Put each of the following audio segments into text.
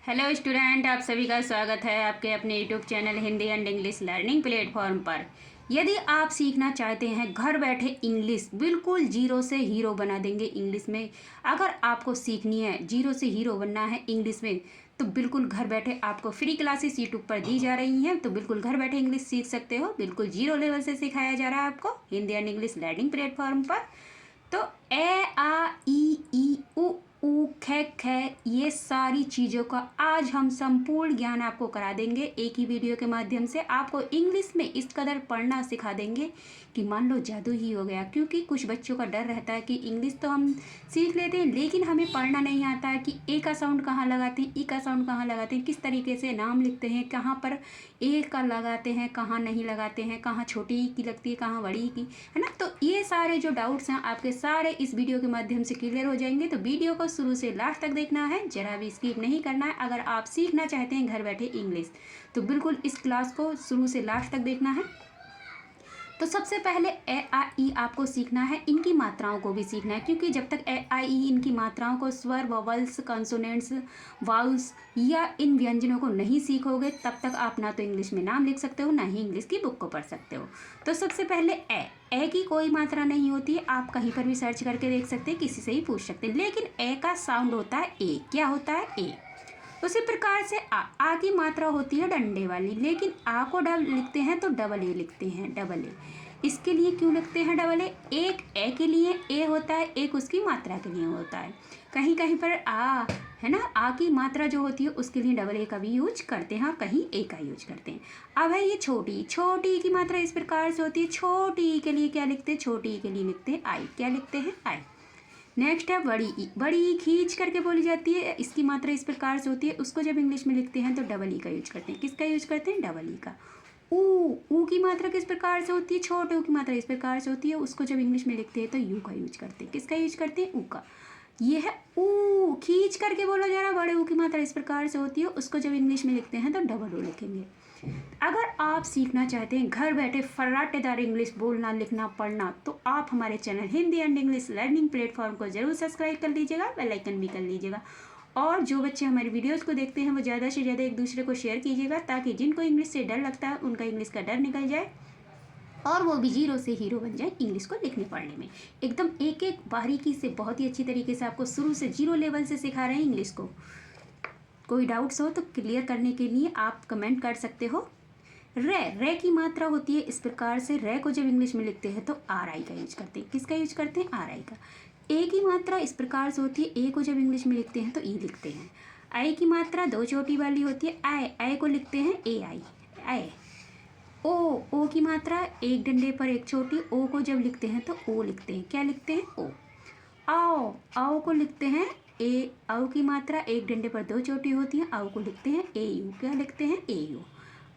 Hello student, आप सभी का स्वागत है आपके अपने YouTube channel Hindi and English learning platform पर। यदि आप सीखना चाहते हैं घर बैठे इंग्लिश, बिल्कुल जीरो से हीरो बना देंगे इंग्लिश में। अगर आपको सीखनी है, जीरो से हीरो बनना है इंग्लिश में, तो बिल्कुल घर बैठे आपको फ्री क्लासेस यूट्यूब पर दी जा रही हैं। तो बिल्कुल घर बैठे इंग्लिश सीख सकते हो, बिल्कुल जीरो लेवल से सिखाया जा रहा है आपको Hindi and English learning platform पर। तो ए आ ई उ ऊ खे खे, ये सारी चीज़ों का आज हम संपूर्ण ज्ञान आपको करा देंगे। एक ही वीडियो के माध्यम से आपको इंग्लिश में इस कदर पढ़ना सिखा देंगे कि मान लो जादू ही हो गया। क्योंकि कुछ बच्चों का डर रहता है कि इंग्लिश तो हम सीख लेते हैं लेकिन हमें पढ़ना नहीं आता है कि ए का साउंड कहाँ लगाते हैं, ई का साउंड कहाँ लगाते हैं, किस तरीके से नाम लिखते हैं, कहाँ पर ए का लगाते हैं, कहाँ नहीं लगाते हैं, कहाँ छोटी ई की लगती है, कहाँ बड़ी की, है ना। तो ये सारे जो डाउट्स हैं आपके सारे इस वीडियो के माध्यम से क्लियर हो जाएंगे। तो वीडियो को शुरू से लास्ट तक देखना है, जरा भी स्किप नहीं करना है। अगर आप सीखना चाहते हैं घर बैठे इंग्लिश, तो बिल्कुल इस क्लास को शुरू से लास्ट तक देखना है। तो सबसे पहले ए आ ई आपको सीखना है, इनकी मात्राओं को भी सीखना है। क्योंकि जब तक ए आ ई इनकी मात्राओं को, स्वर, वोवल्स, कंसोनेंट्स, वाउल्स या इन व्यंजनों को नहीं सीखोगे, तब तक आप ना तो इंग्लिश में नाम लिख सकते हो, ना ही इंग्लिश की बुक को पढ़ सकते हो। तो सबसे पहले ए की कोई मात्रा नहीं होती है, आप कहीं पर भी सर्च करके देख सकते हैं, किसी से ही पूछ सकते हैं। लेकिन ए का साउंड होता है ए। क्या होता है? ए। उसी प्रकार से आ की मात्रा होती है डंडे वाली, लेकिन आ को लिखते हैं तो डबल ए लिखते हैं, डबल ए। इसके लिए क्यों लिखते हैं डबल ए? एक ए के लिए ए होता है, एक उसकी मात्रा के लिए होता है। कहीं कहीं पर आ, है ना, आ की मात्रा जो होती है उसके लिए डबल ए का भी यूज करते हैं और कहीं ए का यूज करते हैं। अब है ये छोटी, छोटी की मात्रा इस प्रकार से होती है। छोटी के लिए क्या लिखते हैं? छोटी के लिए लिखते हैं आई। क्या लिखते हैं? आई। नेक्स्ट है बड़ी ई। बड़ी ई खींच करके बोली जाती है, इसकी मात्रा इस प्रकार से होती है। उसको जब इंग्लिश में लिखते हैं तो डबल ई का यूज करते हैं। किसका यूज करते हैं? डबल ई का। ऊ की मात्रा किस प्रकार से होती है? छोटे ऊ की मात्रा इस प्रकार से होती है। उसको जब इंग्लिश में लिखते हैं तो यू का यूज करते हैं। किसका यूज करते हैं? ऊ का। ये है ऊ, खींच करके बोला जा रहा है। बड़े ऊ की मात्रा इस प्रकार से होती है, उसको जब इंग्लिश में लिखते हैं तो डबल ऊ लिखेंगे। अगर आप सीखना चाहते हैं घर बैठे फर्राटेदार इंग्लिश बोलना, लिखना, पढ़ना, तो आप हमारे channel Hindi and English learning platform को जरूर सब्सक्राइब कर लीजिएगा, बेल आइकन भी कर लीजिएगा। और जो बच्चे हमारी वीडियोस को देखते हैं वो ज़्यादा से ज़्यादा एक दूसरे को शेयर कीजिएगा, ताकि जिनको इंग्लिश से डर लगता है उनका इंग्लिश का डर निकल जाए और वो भी जीरो से हीरो बन जाए इंग्लिश को लिखने पढ़ने में। एकदम एक एक बारीकी से, बहुत ही अच्छी तरीके से आपको शुरू से जीरो लेवल से सिखा रहे हैं इंग्लिश को। कोई डाउट्स हो तो क्लियर करने के लिए आप कमेंट कर सकते हो। रे की मात्रा होती है इस प्रकार से। रे को जब इंग्लिश में लिखते हैं तो आर आई का यूज करते हैं। किसका यूज करते हैं? आर आई का। ए की मात्रा इस प्रकार से होती है। ए को जब इंग्लिश में लिखते हैं तो ई लिखते हैं। आई की मात्रा दो चोटी वाली होती है। आई को लिखते हैं ए आई, आई। ओ की मात्रा एक डंडे पर एक चोटी। ओ को जब लिखते हैं तो ओ लिखते हैं। क्या लिखते हैं? ओ। आओ को लिखते हैं ए। आओ की मात्रा एक डंडे पर दो चोटी होती है। आओ को लिखते हैं ए यू। क्या लिखते हैं? ए यू।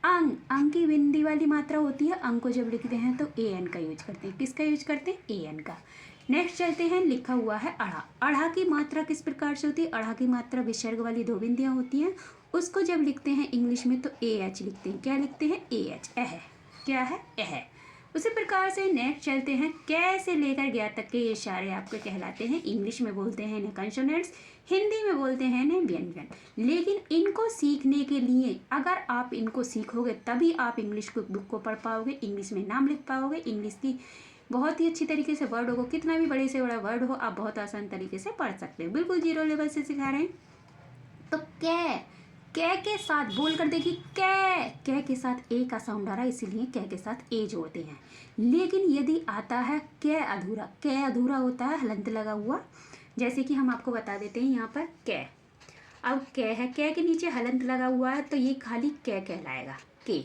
अंग की बिंदी वाली मात्रा होती है। अंग को जब लिखते हैं तो ए एन का यूज करते हैं। किसका यूज करते हैं? ए एन का। नेक्स्ट चलते हैं, लिखा हुआ है अढ़ा। अढ़ा की मात्रा किस प्रकार से होती है? अढ़ा की मात्रा विसर्ग वाली दो बिंदियां होती हैं। उसको जब लिखते हैं इंग्लिश में तो ए एच लिखते हैं। क्या लिखते हैं? A H. एह। क्या है? एह। उसी प्रकार से नेक्स्ट चलते हैं, कैसे लेकर गया तक के ये इशारे आपके कहलाते हैं। इंग्लिश में बोलते हैं इन्हें कंसोनेंट्स, हिंदी में बोलते हैं इन्हें व्यंजन। लेकिन इनको सीखने के लिए, अगर आप इनको सीखोगे तभी आप इंग्लिश को बुक को पढ़ पाओगे, इंग्लिश में नाम लिख पाओगे, इंग्लिश की बहुत ही अच्छी तरीके से वर्ड हो, कितना भी बड़े से बड़ा वर्ड हो आप बहुत आसान तरीके से पढ़ सकते हो। बिल्कुल जीरो लेवल से सिखा रहे हैं। तो कै के साथ बोल कर देखिए, कै के साथ ए का साउंड आ रहा है, इसीलिए कै के साथ ए जोड़ते हैं। लेकिन यदि आता है कै अधूरा होता है, हलंत लगा हुआ। जैसे कि हम आपको बता देते हैं यहाँ पर कै। अब कै है, कै के नीचे हलंत लगा हुआ है तो ये खाली कै कहलाएगा, के।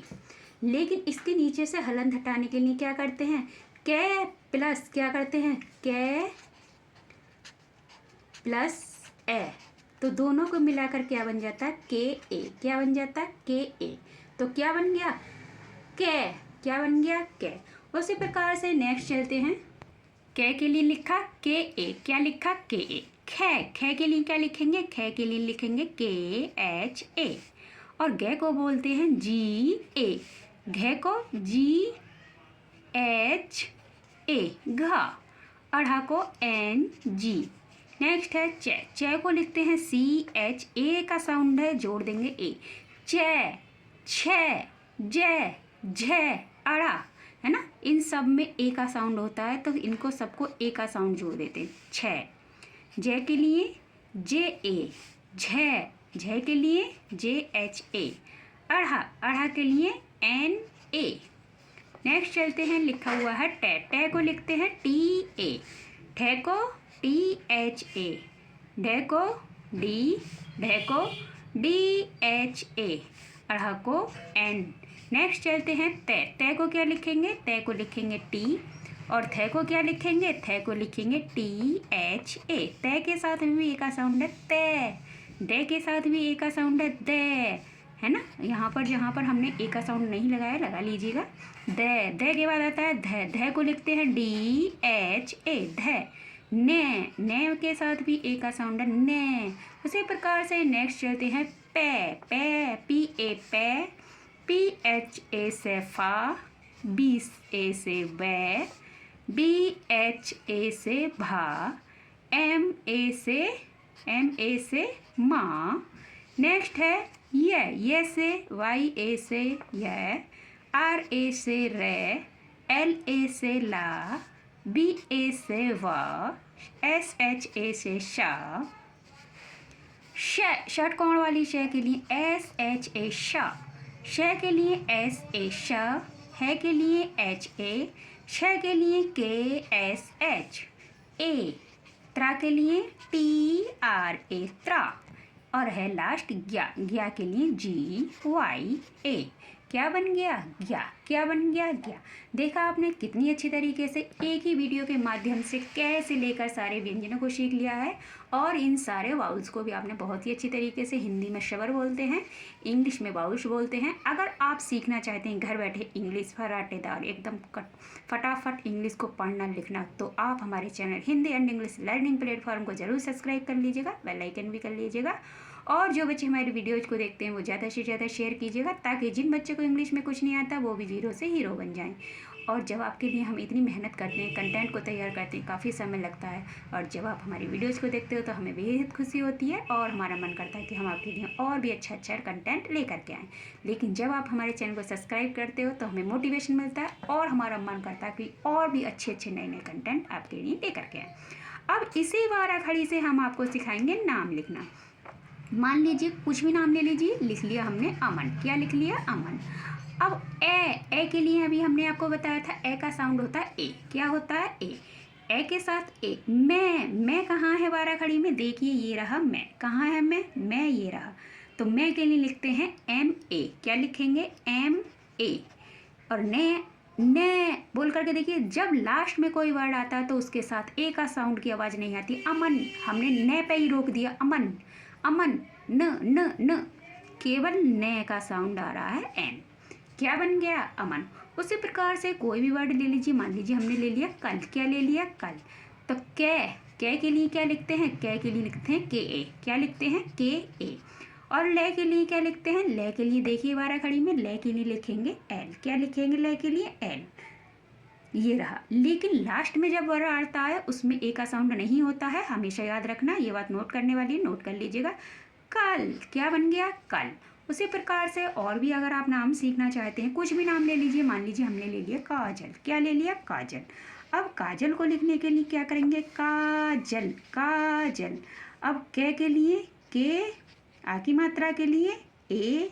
लेकिन इसके नीचे से हलंत हटाने के लिए क्या करते हैं? कै प्लस क्या करते हैं? कै प्लस ए, तो दोनों को मिलाकर क्या बन जाता है? के ए। क्या बन जाता है? के ए। तो क्या बन गया? कै। क्या बन गया? कै। उसी प्रकार से नेक्स्ट चलते हैं, कै के लिए लिखा के ए। क्या लिखा? के ए। खे के लिए क्या लिखेंगे? खे के लिए लिखेंगे के एच ए। और गै को बोलते हैं जी ए। घे को जी एच ए, घा। अढ़ा को एन जी। नेक्स्ट है चे, चे को लिखते हैं CH, ए का साउंड है, जोड़ देंगे ए, चे, छे, जे, झे, अड़ा, है ना, इन सब में ए का साउंड होता है, तो इनको सबको ए का साउंड जोड़ देते हैं। छे, जे के लिए जे ए, झे, झे के लिए JHA, अढ़ा, अढ़ा के लिए NA। नेक्स्ट चलते हैं, लिखा हुआ है टे, टे को लिखते हैं TA, ठे को THA, ढे को D, ढे को DHA, अढ़ा को N। नेक्स्ट चलते हैं ते, ते को क्या लिखेंगे, ते को लिखेंगे T, और थे को क्या लिखेंगे, थे को लिखेंगे THA। ते के साथ में भी ए का साउंड है ते, डे के साथ भी ए का साउंड है दे, है ना। यहाँ पर जहाँ पर हमने ए का साउंड नहीं लगाया, लगा लीजिएगा। दे, दे के बाद आता है धे, धे को लिखते हैं DHA, धे। ने, ने के साथ भी ए का साउंड है ने। उसी प्रकार से नेक्स्ट चलते हैं पे, पे, PA पे, PHA से फा, BA से बै, BHA से भा, MA से माँ। नेक्स्ट है ये से YA से ये, RA से रे, LA से ला, BA से वा, SHA से शा, षटकोण वाली श के लिए SHA शा, श के लिए SA शा, है के लिए HA, छ के लिए KSH, ए, त्रा के लिए TRA त्रा, और है लास्ट ज्ञा, ज्ञा के लिए GYA। क्या बन गया, ज्ञा। क्या बन गया, ज्ञा। देखा आपने कितनी अच्छी तरीके से एक ही वीडियो के माध्यम से कैसे लेकर सारे व्यंजनों को सीख लिया है, और इन सारे वाउल्स को भी आपने बहुत ही अच्छी तरीके से, हिंदी में शवर बोलते हैं, इंग्लिश में वाउल्स बोलते हैं। अगर आप सीखना चाहते हैं घर बैठे इंग्लिश फराटेदार एकदम फटाफट इंग्लिश को पढ़ना लिखना, तो आप हमारे channel Hindi and English learning platform को जरूर सब्सक्राइब कर लीजिएगा, बेल आइकन भी कर लीजिएगा, और जो बच्चे हमारे वीडियोज़ को देखते हैं वो ज़्यादा से ज़्यादा शेयर कीजिएगा, ताकि जिन बच्चों को इंग्लिश में कुछ नहीं आता वो भी जीरो से हीरो बन जाएं। और जब आपके लिए हम इतनी मेहनत करते हैं, कंटेंट को तैयार करते हैं, काफ़ी समय लगता है, और जब आप हमारी वीडियोज़ को देखते हो तो हमें बेहद खुशी होती है, और हमारा मन करता है कि हम आपके लिए और भी अच्छा अच्छा कंटेंट लेकर के आएँ। लेकिन जब आप हमारे चैनल को सब्सक्राइब करते हो तो हमें मोटिवेशन मिलता है, और हमारा मन करता है कि और भी अच्छे अच्छे नए नए कंटेंट आपके लिए लेकर के आएँ। अब इसी बारह खड़ी से हम आपको सिखाएंगे नाम लिखना। मान लीजिए कुछ भी नाम ले लीजिए, लिख लिया हमने अमन। क्या लिख लिया, अमन। अब ए के लिए अभी हमने आपको बताया था ए का साउंड होता है ए। क्या होता है, ए के साथ ए। मैं कहाँ है बारह खड़ी में, देखिए ये रहा मैं। कहाँ है मैं ये रहा। तो मैं के लिए लिखते हैं MA। क्या लिखेंगे, MA। और ने बोल करके देखिए, जब लास्ट में कोई वर्ड आता है तो उसके साथ ए का साउंड की आवाज़ नहीं आती। अमन, हमने ने पे ही रोक दिया, अमन अमन। न केवल ने का साउंड आ रहा है एन। क्या बन गया, अमन। उसी प्रकार से कोई भी वर्ड ले लीजिए, मान लीजिए हमने ले लिया कल। क्या ले लिया, कल। तो कै के लिए क्या लिखते हैं, कै के लिए लिखते हैं KA। क्या लिखते हैं, KA। और ले के लिए क्या लिखते हैं, ले के लिए देखिए बारह खड़ी में, ले के लिए लिखेंगे L। क्या लिखेंगे, ले के लिए L। ये रहा। लेकिन लास्ट में जब वर्ड आता है उसमें ए का साउंड नहीं होता है, हमेशा याद रखना, ये बात नोट करने वाली है, नोट कर लीजिएगा। कल। क्या बन गया, कल। उसी प्रकार से और भी अगर आप नाम सीखना चाहते हैं, कुछ भी नाम ले लीजिए, मान लीजिए हमने ले लिया काजल। क्या ले लिया, काजल। अब काजल को लिखने के लिए क्या करेंगे, काजल, काजल। अब के लिए के, आ की मात्रा के लिए ए,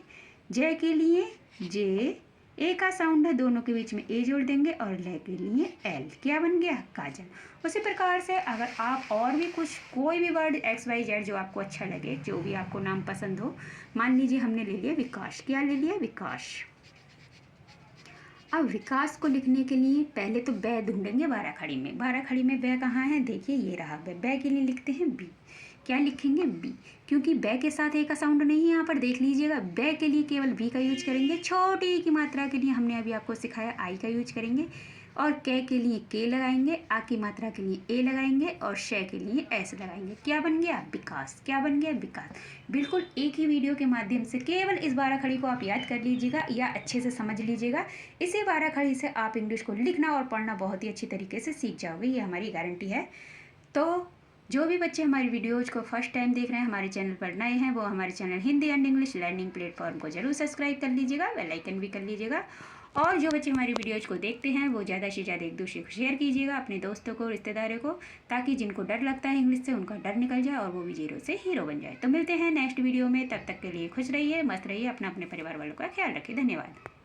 जे के लिए जे, ए का साउंड है, दोनों के बीच में ए जोड़ देंगे, और ले के लिए एल। क्या बन गया, काजल। उसी प्रकार से अगर आप और भी कुछ कोई भी वर्ड XYZ जो आपको अच्छा लगे, जो भी आपको नाम पसंद हो, मान लीजिए हमने ले लिया विकास। क्या ले लिया, विकास। अब विकास को लिखने के लिए पहले तो बै ढूंढेंगे बारह खड़ी में। बारह खड़ी में बै कहाँ है, देखिए ये रहा बै। बै के लिए लिखते हैं बी। क्या लिखेंगे, बी। क्योंकि बै के साथ ए का साउंड नहीं है यहाँ पर, देख लीजिएगा। बै के लिए केवल बी का यूज करेंगे। छोटी की मात्रा के लिए हमने अभी आपको सिखाया आई का यूज करेंगे, और के लिए के लगाएंगे, आ की मात्रा के लिए ए लगाएंगे, और श के लिए एस लगाएंगे। क्या बन गया, विकास। क्या बन गया, विकास। बिल्कुल एक ही वीडियो के माध्यम से केवल इस बारह खड़ी को आप याद कर लीजिएगा या अच्छे से समझ लीजिएगा। इसी बारह खड़ी से आप इंग्लिश को लिखना और पढ़ना बहुत ही अच्छी तरीके से सीख जाओगे, ये हमारी गारंटी है। तो जो भी बच्चे हमारी वीडियोज को फर्स्ट टाइम देख रहे हैं, हमारे चैनल पर नए हैं, वो हमारे channel Hindi and English learning platform को जरूर सब्सक्राइब कर लीजिएगा, बेल आइकन भी कर लीजिएगा। और जो बच्चे हमारी वीडियोज को देखते हैं वो ज़्यादा से ज़्यादा एक दूसरे को शेयर कीजिएगा, अपने दोस्तों को, रिश्तेदारों को, ताकि जिनको डर लगता है इंग्लिश से उनका डर निकल जाए और वो भी जीरो से हीरो बन जाए। तो मिलते हैं नेक्स्ट वीडियो में, तब तक के लिए खुश रहिए, मस्त रहिए, अपने परिवार वालों का ख्याल रखिए। धन्यवाद।